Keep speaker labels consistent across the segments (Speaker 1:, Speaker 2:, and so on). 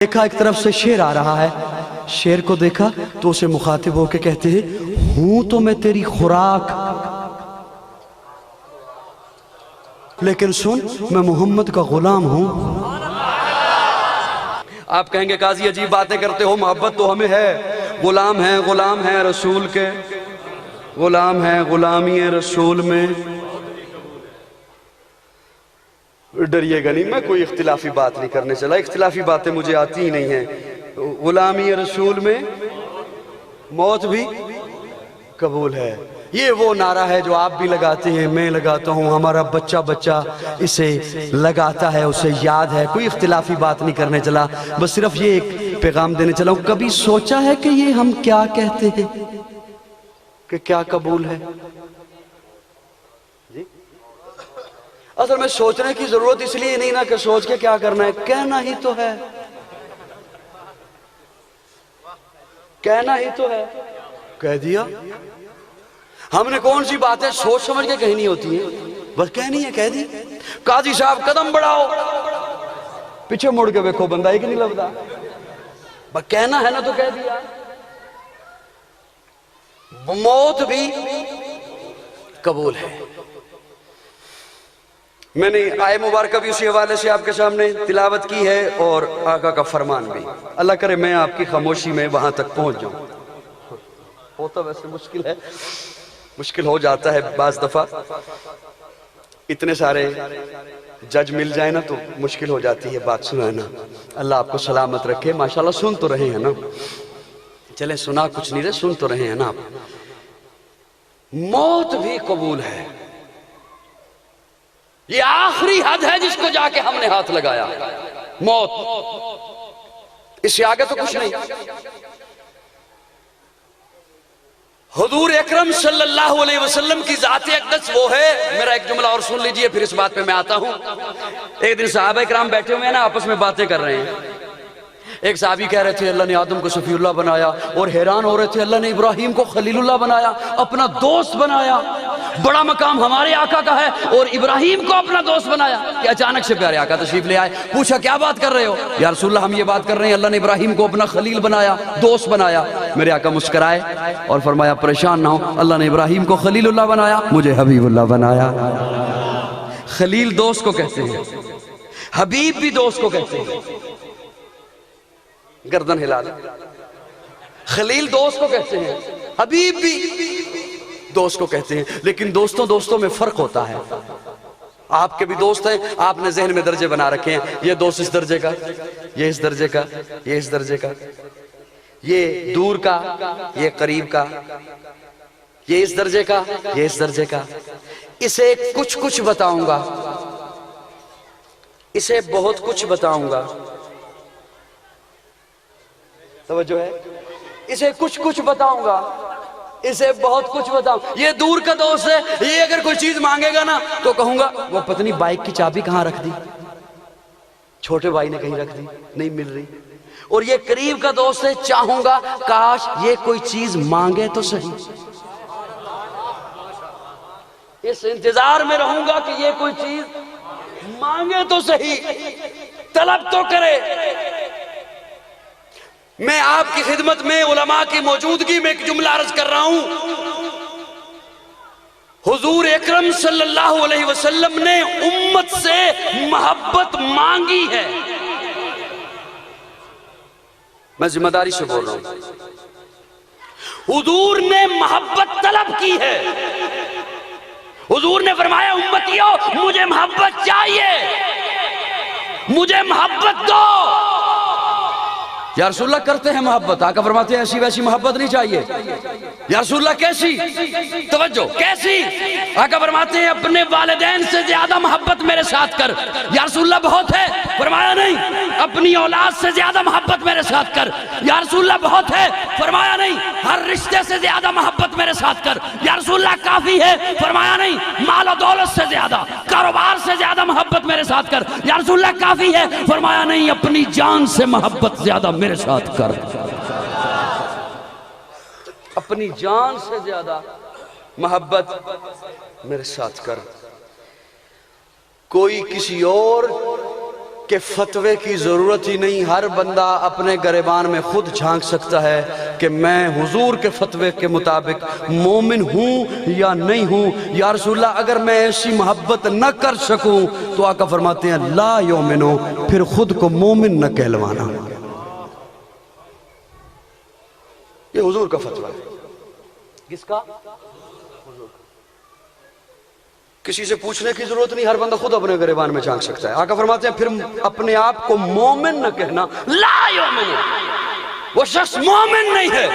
Speaker 1: دیکھا ایک طرف سے شیر آ رہا ہے، شیر کو دیکھا تو اسے مخاطب ہو کے کہتے ہیں ہوں تو میں تیری خوراک، لیکن سن میں محمد کا غلام ہوں۔ آپ کہیں گے قاضی عجیب باتیں کرتے ہو، محبت تو ہمیں ہے، غلام ہیں رسول کے، غلام ہیں غلامی رسول میں۔ ڈریے گا نہیں، میں کوئی اختلافی بات نہیں کرنے چلا، اختلافی باتیں مجھے آتی ہی نہیں ہیں۔ غلامی رسول میں موت بھی قبول ہے، یہ وہ نعرہ ہے جو آپ بھی لگاتے ہیں، میں لگاتا ہوں، ہمارا بچہ اسے لگاتا ہے، اسے یاد ہے۔ کوئی اختلافی بات نہیں کرنے چلا، بس صرف یہ ایک پیغام دینے چلا ہوں۔ کبھی سوچا ہے کہ یہ ہم کیا کہتے ہیں کہ کیا قبول ہے؟ اصل میں سوچنے کی ضرورت اس لیے نہیں نا کہ سوچ کے کیا کرنا ہے، کہنا ہی تو ہے، کہنا ہی تو ہے، کہہ دیا۔ ہم نے کون سی باتیں سوچ سمجھ کے کہنی ہوتی ہیں، بس کہنی ہے، کہہ دی۔ قاضی صاحب قدم بڑھاؤ، پیچھے مڑ کے دیکھو بندہ ایک نہیں لفظ، بس کہنا ہے نا تو کہہ دیا۔ موت بھی قبول ہے۔ میں نے آیہ مبارکہ بھی اسی حوالے سے آپ کے سامنے تلاوت کی ہے اور آقا کا فرمان بھی۔ اللہ کرے میں آپ کی خاموشی میں وہاں تک پہنچ جاؤں۔ ہوتا ویسے مشکل ہے، مشکل ہو جاتا ہے بعض دفعہ، اتنے سارے جج مل جائے نا تو مشکل ہو جاتی ہے بات سنانا۔ اللہ آپ کو سلامت رکھے۔ ماشاءاللہ سن تو رہے ہیں نا، چلے سنا کچھ نہیں رہے، سن تو رہے ہیں نا آپ۔ موت بھی قبول ہے، یہ آخری حد ہے جس کو جا کے ہم نے ہاتھ لگایا، موت، اس سے آگے تو کچھ نہیں۔ حضور اکرم صلی اللہ علیہ وسلم کی ذات اقدس وہ ہے، میرا ایک جملہ اور سن لیجئے پھر اس بات پہ میں آتا ہوں۔ ایک دن صحابہ اکرام بیٹھے ہوئے ہیں نا، آپس میں باتیں کر رہے ہیں۔ ایک صحابی کہہ رہے تھے اللہ نے آدم کو صفی اللہ بنایا، اور حیران ہو رہے تھے اللہ نے ابراہیم کو خلیل اللہ بنایا، اپنا دوست بنایا، بڑا مقام ہمارے آقا کا ہے اور ابراہیم کو اپنا دوست بنایا۔ کہ اچانک سے پیارے آقا تشریف لے آئے، پوچھا کیا بات کر رہے ہو؟ یا رسول اللہ ہم یہ بات کر رہے ہیں اللہ نے ابراہیم کو اپنا خلیل بنایا، دوست بنایا۔ میرے آقا مسکرائے اور فرمایا پریشان نہ ہو، اللہ نے ابراہیم کو خلیل اللہ بنایا، مجھے حبیب اللہ بنایا۔ خلیل دوست کو کہتے ہیں، حبیب بھی دوست کو کہتے ہیں۔ گردن ہلا دیں، خلیل دوست کو کہتے ہیں، حبیب بھی دوست کو کہتے ہیں، لیکن دوستوں میں فرق ہوتا ہے۔ آپ کے بھی دوست ہیں، آپ نے ذہن میں درجے بنا رکھے ہیں، یہ دوست اس درجے کا، یہ اس درجے کا، یہ اس درجے کا، یہ دور کا، یہ قریب کا، یہ اس درجے کا، یہ اس درجے کا۔ اسے کچھ بتاؤں گا، اسے بہت کچھ بتاؤں گا، توجہ ہے، اسے کچھ بتاؤں گا، اسے بہت کچھ بتاؤں۔ یہ دور کا دوست ہے، یہ اگر کوئی چیز مانگے گا نا تو کہوں گا وہ پتنی بائک کی چابی کہاں رکھ دی، چھوٹے بھائی نے کہیں رکھ دی، نہیں مل رہی۔ اور یہ قریب کا دوست ہے، چاہوں گا کاش یہ کوئی چیز مانگے تو صحیح، اس انتظار میں رہوں گا کہ یہ کوئی چیز مانگے تو صحیح، طلب تو کرے۔ میں آپ کی خدمت میں علماء کی موجودگی میں ایک جملہ عرض کر رہا ہوں۔ حضور اکرم صلی اللہ علیہ وسلم نے امت سے محبت مانگی ہے، میں ذمہ داری سے بول رہا ہوں، حضور نے محبت طلب کی ہے۔ حضور نے فرمایا امتیو مجھے محبت چاہیے، مجھے محبت دو۔ یا رسول اللہ کرتے ہیں محبت، آقا فرماتے ہیں ایسی ویسی محبت نہیں چاہیے۔ یا رسول اللہ کیسی؟ توجہ کیسی؟ آقا فرماتے ہیں اپنے والدین سے زیادہ محبت میرے ساتھ کر۔ یا رسول اللہ بہت ہے، فرمایا نہیں اپنی اولاد سے زیادہ محبت میرے ساتھ کر۔ یا رسول اللہ بہت ہے، فرمایا نہیں ہر رشتے سے زیادہ محبت میرے ساتھ کر۔ یا رسول اللہ کافی ہے، فرمایا نہیں مال و دولت سے زیادہ، کاروبار سے زیادہ محبت میرے ساتھ کر۔ یا رسول اللہ کافی ہے، فرمایا نہیں اپنی جان سے محبت زیادہ میرے ساتھ کر، اپنی جان سے زیادہ محبت میرے ساتھ کر۔ کوئی کسی اور کہ فتوے کی ضرورت ہی نہیں، ہر بندہ اپنے گریبان میں خود جھانک سکتا ہے کہ میں حضور کے فتوے کے مطابق مومن ہوں یا نہیں ہوں۔ یا رسول اللہ اگر میں ایسی محبت نہ کر سکوں تو آقا فرماتے ہیں لا یومنو، پھر خود کو مومن نہ کہلوانا۔ یہ حضور کا فتوہ ہے۔ کس کا؟ کسی سے پوچھنے کی ضرورت نہیں، ہر بندہ خود اپنے گریبان میں جھانک سکتا ہے۔ آقا فرماتے ہیں پھر اپنے آپ کو مومن نہ کہنا، لا یومن، وہ شخص مومن نہیں ہے،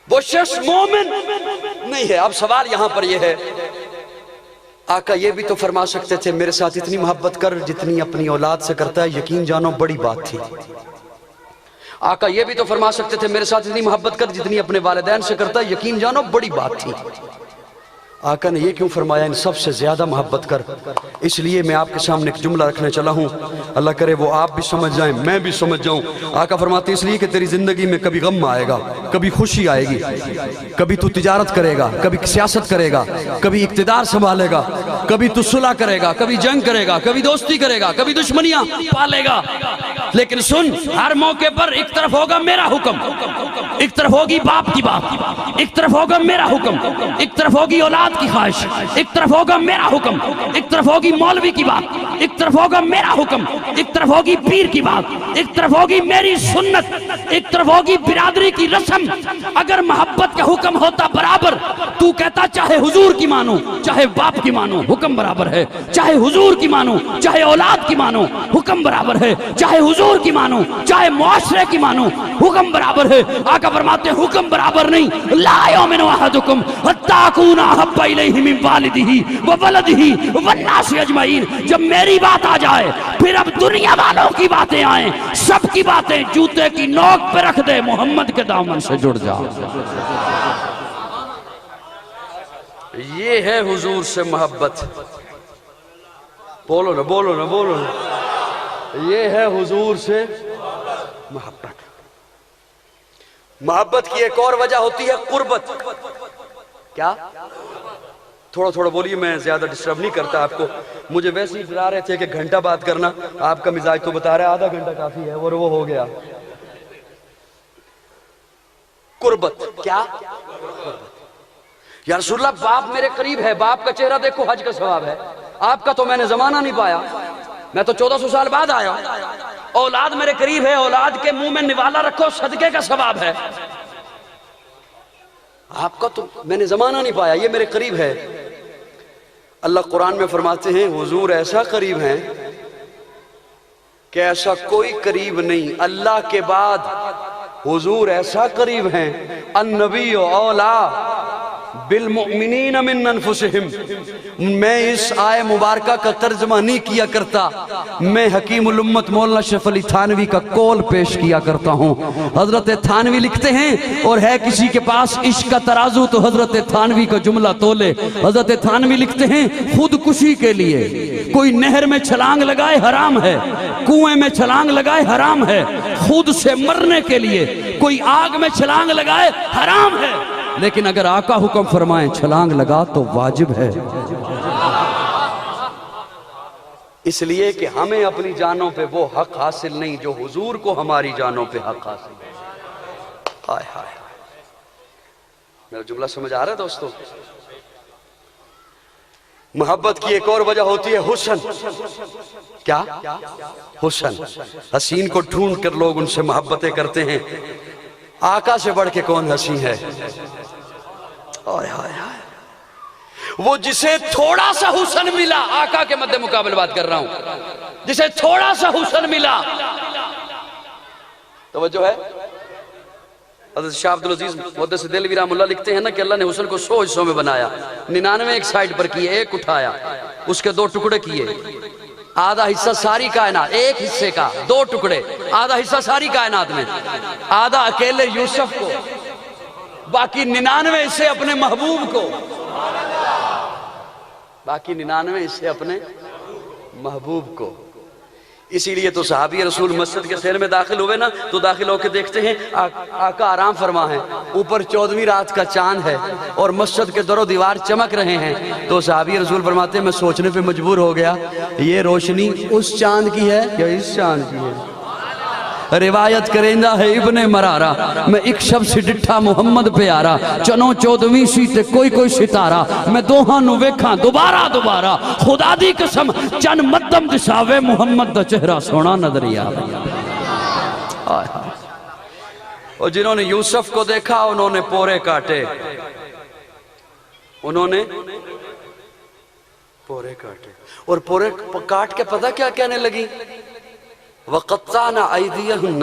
Speaker 1: وہ شخص مومن نہیں ہے۔ اب سوال یہاں پر یہ ہے، آقا یہ بھی تو فرما سکتے تھے میرے ساتھ اتنی محبت کر جتنی اپنی اولاد سے کرتا ہے، یقین جانو بڑی بات تھی۔ آقا یہ بھی تو فرما سکتے تھے میرے ساتھ اتنی محبت کر جتنی اپنے والدین سے کرتا ہے، یقین جانو بڑی بات تھی۔ آقا نے یہ کیوں فرمایا ان سب سے زیادہ محبت کر؟ اس لیے میں آپ کے سامنے ایک جملہ رکھنے چلا ہوں، اللہ کرے وہ آپ بھی سمجھ جائیں میں بھی سمجھ جاؤں۔ آقا فرماتے ہیں اس لیے کہ تیری زندگی میں کبھی غم آئے گا، کبھی خوشی آئے گی، کبھی تو تجارت کرے گا، کبھی سیاست کرے گا، کبھی اقتدار سنبھالے گا، کبھی تو صلح کرے گا، کبھی جنگ کرے گا، کبھی دوستی کرے گا، کبھی دشمنیاں پالے گا، لیکن سن ہر موقع پر ایک طرف ہوگا میرا حکم، ایک طرف ہوگی باپ کی بات، ایک طرف ہوگا میرا حکم، ایک طرف ہوگی اولاد کی خواہش، ایک طرف ہوگا میرا حکم، ایک طرف ہوگی مولوی کی بات، ایک طرف ہوگا میرا حکم، ایک طرف ہوگی پیر کی بات، ایک طرف ہوگی میری سنت، ایک طرف ہوگی برادری کی رسم۔ اگر محبت کا حکم ہوتا برابر، تو کہتا چاہے حضور کی مانو چاہے باپ کی مانو حکم برابر ہے، چاہے حضور کی مانو چاہے اولاد کی مانو حکم برابر ہے، چاہے حضور کی مانو چاہے معاشرے کی مانو حکم برابر ہے۔ آقا فرماتے ہیں حکم برابر نہیں، لا یؤمن احدکم حتی اکون احب الیہ من والدہ وولدہ والناس اجمعین۔ جب میری بات آ جائے پھر اب دنیا والوں کی باتیں آئیں، سب کی باتیں جوتے کی نوک پہ رکھ دے، محمد کے دامن سے جڑ جا۔ یہ ہے حضور سے محبت، بولو نا بولو نا بولو نا، یہ ہے حضور سے محبت۔ محبت کی ایک اور وجہ ہوتی ہے قربت۔ کیا؟ تھوڑا تھوڑا بولیے، میں زیادہ ڈسٹرب نہیں کرتا آپ کو، مجھے ویسے ہی ڈرا رہے تھے کہ گھنٹہ بات کرنا، آپ کا مزاج تو بتا رہا ہے آدھا گھنٹہ کافی ہے، اور وہ ہو گیا۔ قربت کیا؟ یا رسول اللہ باپ میرے قریب ہے، باپ کا چہرہ دیکھو حج کا ثواب ہے، آپ کا تو میں نے زمانہ نہیں پایا، میں تو 1400 سال بعد آیا۔ اولاد میرے قریب ہے، اولاد کے منہ میں نوالا رکھو صدقے کا ثواب ہے، آپ کا تو میں نے زمانہ نہیں پایا، یہ میرے قریب ہے۔ اللہ قرآن میں فرماتے ہیں حضور ایسا قریب ہیں کہ ایسا کوئی قریب نہیں، اللہ کے بعد حضور ایسا قریب ہیں، النبی اولا بالمؤمنین من انفسہم۔ میں اس آیے مبارکہ کا ترجمہ نہیں کیا کرتا، میں حکیم الامت مولانا اشرف علی تھانوی کا قول پیش کیا کرتا ہوں۔ حضرت تھانوی لکھتے ہیں، اور ہے کسی کے پاس عشق کا ترازو تو حضرت تھانوی کا جملہ تولے۔ حضرت تھانوی لکھتے ہیں خودکشی کے لیے کوئی نہر میں چھلانگ لگائے حرام ہے، کنویں میں چھلانگ لگائے حرام ہے، خود سے مرنے کے لیے کوئی آگ میں چھلانگ لگائے حرام ہے، لیکن اگر آقا حکم فرمائیں چھلانگ لگا تو واجب ہے۔ اس لیے کہ ہمیں اپنی جانوں پہ وہ حق حاصل نہیں جو حضور کو ہماری جانوں پہ حق حاصل ہے۔ ہائے ہائے، میرا جملہ سمجھ آ رہا ہے دوستو؟ محبت کی ایک اور وجہ ہوتی ہے حسن۔ کیا؟ حسن۔ حسین کو ڈھونڈ کر لوگ ان سے محبتیں کرتے ہیں، آقا سے بڑھ کے کون حسین ہے؟ وہ جسے تھوڑا سا حسن ملا، آقا کے مد مقابل بات کر رہا ہوں، جسے تھوڑا سا حسن ملا، توجہ ہے؟ حضرت شاہ عبدالعزیز محدث دہلوی رحمہ اللہ لکھتے ہیں نا کہ اللہ نے حسن کو 100 حصوں میں بنایا، 99 ایک سائڈ پر کیے، ایک اٹھایا، اس کے 2 ٹکڑے کیے، آدھا حصہ ساری کائنات، ایک حصے کا 2 ٹکڑے، آدھا حصہ ساری کائنات میں، آدھا اکیلے یوسف کو، باقی 99 حصے اپنے محبوب کو، باقی 99 حصے اپنے محبوب کو۔ اسی لیے تو صحابی رسول مسجد کے سیر میں داخل ہوئے نا تو داخل ہو کے دیکھتے ہیں آقا آرام فرما ہے، اوپر 14ویں رات کا چاند ہے اور مسجد کے در و دیوار چمک رہے ہیں، تو صحابی رسول فرماتے ہیں میں سوچنے پہ مجبور ہو گیا یہ روشنی اس چاند کی ہے یا اس چاند کی ہے؟ روایت کرندہ ہے ابن مرارہ میں ایک شب سے ڈٹھا محمد پیارا چنوں 14ویں سی تے کوئی ستارہ میں دوہاں نو ویکھاں دوبارہ خدا دی قسم چن مدم دساوے محمد دا چہرہ سونا نظری آوے۔ اور جنہوں نے یوسف کو دیکھا انہوں نے پورے کاٹے، اور پورے کاٹ کے پتہ کیا کہنے لگی؟ وَقَطَّعْنَا أَيْدِيَهُنَّ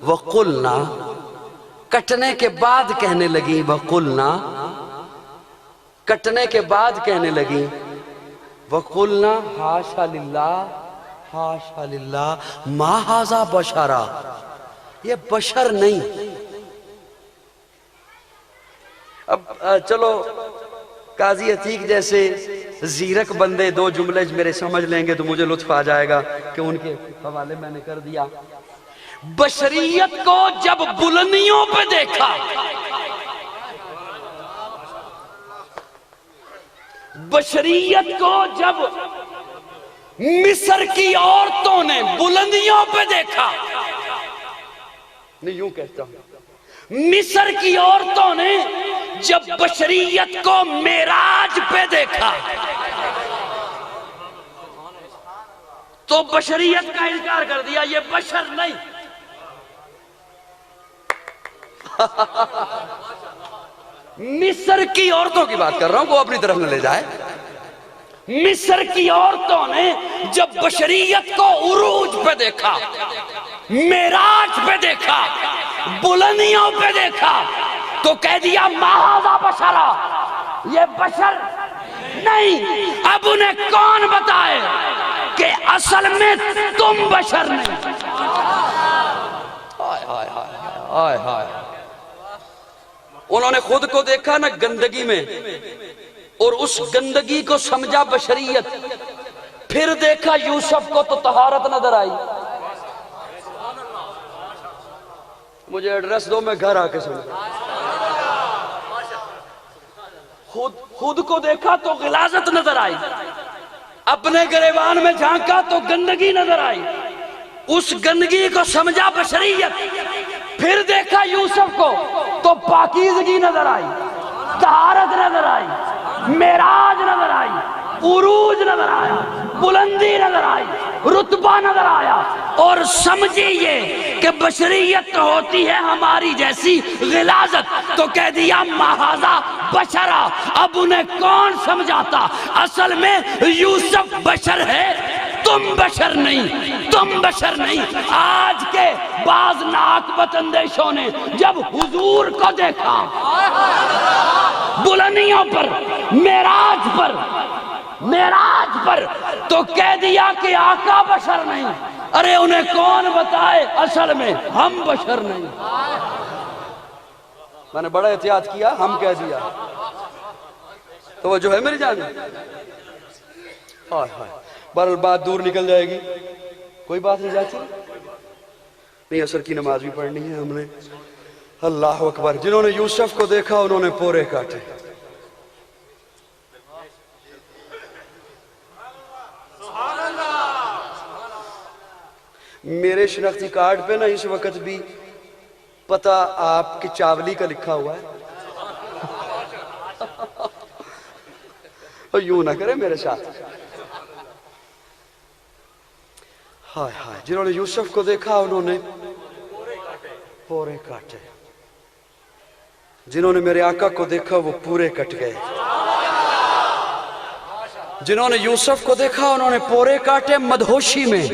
Speaker 1: وَقُلْنَا، کٹنے کے بعد کہنے لگی وَقُلْنَا، کٹنے کے بعد کہنے لگی وَقُلْنَا حاشا للہ ما ھذا بشرا، یہ بشر نہیں۔ اب چلو قاضی عتیق جیسے زیرک بندے دو جملے میرے سمجھ لیں گے تو مجھے لطف آ جائے گا کہ ان کے حوالے میں نے کر دیا۔ بشریت کو جب بلندیوں پہ دیکھا، بشریت کو جب مصر کی عورتوں نے بلندیوں پہ دیکھا، نہیں یوں کہتا ہوں، مصر کی عورتوں نے جب بشریت کو معراج پہ دیکھا تو بشریت کا انکار کر دیا، یہ بشر نہیں۔ مصر کی عورتوں کی بات کر رہا ہوں، وہ اپنی طرف نہ لے جائے۔ مصر کی عورتوں نے جب بشریت کو عروج پہ دیکھا، معراج پہ دیکھا، بلندیوں پہ دیکھا تو کہہ دیا ما ھذا بشرا، یہ بشر نہیں۔ اب انہیں کون بتائے کہ اصل میں تم بشر نہیں؟ ہائے ہائے، انہوں نے خود کو دیکھا نا گندگی میں اور اس گندگی کو سمجھا بشریت، پھر دیکھا یوسف کو تو طہارت نظر آئی۔ مجھے ایڈریس دو میں گھر آ کے سمجھا۔ خود کو دیکھا تو غلاظت نظر آئی، اپنے گریبان میں جھانکا تو گندگی نظر آئی، اس گندگی کو سمجھا بشریت، پھر دیکھا یوسف کو تو پاکیزگی نظر آئی، طہارت نظر آئی، معراج نظر آئی، عروج نظر آیا، بلندی نظر آئی، رتبہ نظر آیا، اور سمجھیے کہ بشریت ہوتی ہے ہماری جیسی غلاظت، تو کہہ دیا ما ھذا بشرا۔ اب انہیں کون سمجھاتا اصل میں یوسف بشر ہے، تم بشر نہیں، تم بشر نہیں۔ آج کے بعض ناقبت اندیشوں نے جب حضور کو دیکھا بلندیوں پر، معراج پر تو کہہ دیا کہ آقا بشر نہیں۔ ارے انہیں کون بتائے اصل میں ہم بشر نہیں۔ میں نے بڑا احتیاط کیا، ہم کہہ دیا تو وہ جو ہے میری جان، بہرحال بات دور نکل جائے گی، کوئی بات نہیں جاتی نہیں۔ عصر کی نماز بھی پڑھنی ہے ہم نے۔ اللہ اکبر، جنہوں نے یوسف کو دیکھا انہوں نے پورے کاٹے۔ میرے شناختی کارڈ پہ نا اس وقت بھی پتہ آپ کی چاولی کا لکھا ہوا ہے، اور یوں نہ کرے میرے ساتھ۔ ہائے ہائے، جنہوں نے یوسف کو دیکھا انہوں نے پورے کاٹے، جنہوں نے میرے آقا کو دیکھا وہ پورے کٹ گئے۔ جنہوں نے یوسف کو دیکھا انہوں نے پورے کاٹے مدہوشی میں،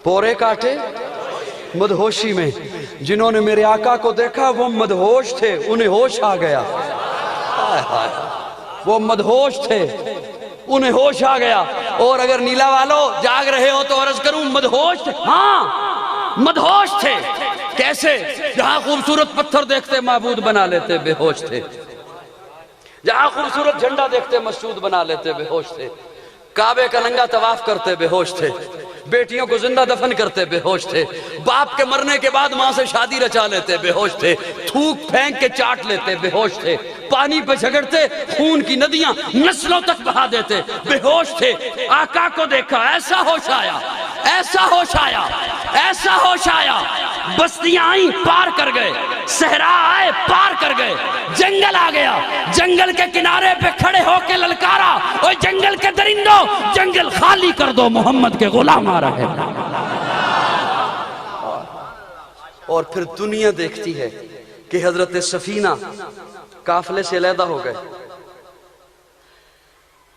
Speaker 1: پورے کاٹے مدہوشی میں۔ جنہوں نے میرے آقا کو دیکھا وہ مدہوش تھے، انہیں ہوش آ گیا۔ وہ مدہوش تھے، انہیں ہوش آ گیا۔ اور اگر نیلا والو جاگ رہے ہو تو عرض کروں مدہوش تھے، ہاں مدہوش تھے۔ کیسے؟ جہاں خوبصورت پتھر دیکھتے معبود بنا لیتے، بے ہوش تھے۔ جہاں خوبصورت جھنڈا دیکھتے مسجود بنا لیتے، بے ہوش تھے۔ کعبے کا ننگا طواف کرتے بے ہوش تھے، بیٹیوں کو زندہ دفن کرتے بے ہوش تھے، باپ کے مرنے کے بعد ماں سے شادی رچا لیتے بے ہوش تھے، تھوک پھینک کے چاٹ لیتے بے ہوش تھے، پانی پہ جھگڑتے، خون کی ندیاں نسلوں تک بہا دیتے بے ہوش تھے۔ آقا کو دیکھا، ایسا ہوش آیا، ایسا ہوش آیا، ایسا ہوش آیا، بستیاں آئیں پار کر گئے، صحرا آئے پار کر گئے، جنگل آ گیا، جنگل کے کنارے پہ کھڑے ہو کے للکارا، اوہ جنگل کے درندوں جنگل خالی کر دو، محمد کے غلام آ رہے ہیں۔ اور پھر دنیا دیکھتی ہے کہ حضرت سفینہ قافلے سے علیحدہ ہو گئے،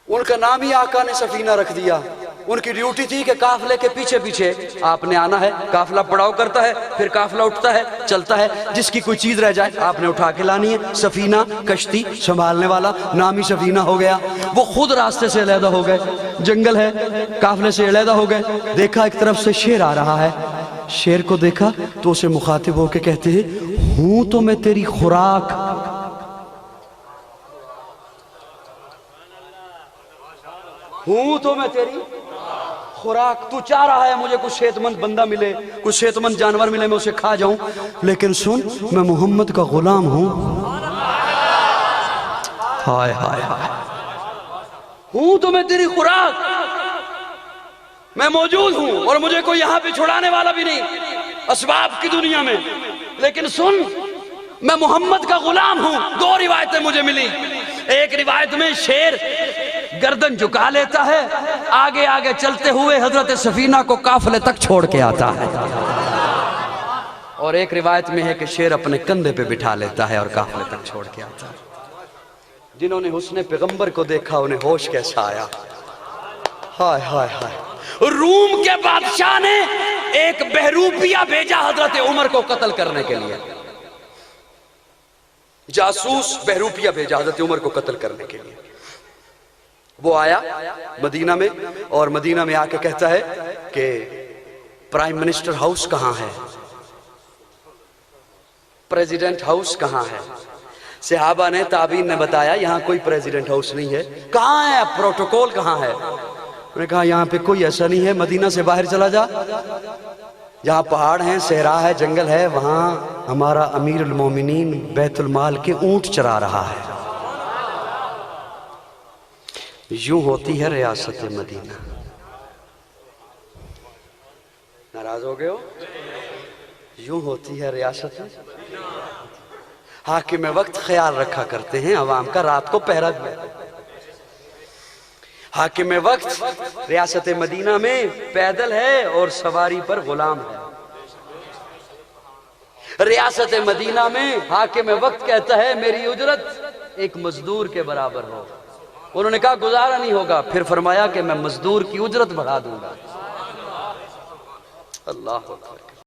Speaker 1: ان کا نام ہی آقا نے سفینہ رکھ دیا، ان کی ڈیوٹی تھی کہ قافلے کے پیچھے پیچھے آپ نے آنا ہے، قافلہ پڑاؤ کرتا ہے، پھر قافلہ اٹھتا ہے، چلتا ہے، جس کی کوئی چیز رہ جائے آپ نے اٹھا کے لانی ہے۔ سفینہ کشتی سنبھالنے والا، نام ہی سفینہ ہو گیا۔ وہ خود راستے سے علیحدہ ہو گئے، جنگل ہے، قافلے سے علیحدہ ہو گئے، دیکھا ایک طرف سے شیر آ رہا ہے، شیر کو دیکھا تو اسے مخاطب ہو کے کہتے ہیں، ہوں تو میں تیری خوراک، ہوں تو میں تیری خوراک، تو چاہ رہا ہے مجھے کچھ صحت مند بندہ ملے، کچھ صحت مند جانور ملے، میں اسے کھا جاؤں، لیکن سن میں محمد کا غلام ہوں۔ ہائے ہائے ہائے، ہوں تو میں تیری خوراک، میں موجود ہوں اور مجھے کوئی یہاں پہ چھڑانے والا بھی نہیں اسباب کی دنیا میں، لیکن سن میں محمد کا غلام ہوں۔ دو روایتیں مجھے ملی، ایک روایت میں شیر گردن جھکا لیتا ہے، آگے آگے چلتے ہوئے حضرت سفینہ کو قافلے تک چھوڑ کے آتا ہے، اور ایک روایت میں ہے کہ شیر اپنے کندھے پہ بٹھا لیتا ہے اور قافلے تک چھوڑ کے آتا ہے۔ جنہوں نے حسن پیغمبر کو دیکھا انہیں ہوش کیسا آیا، ہائے ہائے ہائے۔ روم کے بادشاہ نے ایک بہروپیہ بھیجا حضرت عمر کو قتل کرنے کے لیے، جاسوس بہروپیہ بھیجا حضرت عمر کو قتل کرنے کے لیے۔ وہ آیا مدینہ میں، اور مدینہ میں آ کے کہتا ہے کہ پرائم منسٹر ہاؤس کہاں ہے، پریزیڈنٹ ہاؤس کہاں ہے؟ صحابہ نے، تابعین نے بتایا یہاں کوئی پریزیڈنٹ ہاؤس نہیں ہے۔ کہاں ہے پروٹوکول، کہاں ہے؟ انہوں نے کہا یہاں پہ کوئی ایسا نہیں ہے، مدینہ سے باہر چلا جا، جہاں پہاڑ ہیں، صحرا ہے، جنگل ہے، وہاں ہمارا امیر المومنین بیت المال کے اونٹ چرا رہا ہے۔ یوں ہوتی ہے ریاست مدینہ۔ ناراض ہو گئے ہو؟ یوں ہوتی ہے ریاست۔ حاکم وقت خیال رکھا کرتے ہیں عوام کا، رات کو پہرا دیا۔ حاکم وقت ریاست مدینہ میں پیدل ہے اور سواری پر غلام ہے۔ ریاست مدینہ میں حاکم وقت کہتا ہے میری اجرت ایک مزدور کے برابر ہو۔ انہوں نے کہا گزارا نہیں ہوگا، پھر فرمایا کہ میں مزدور کی اجرت بڑھا دوں گا۔ اللہ اکبر۔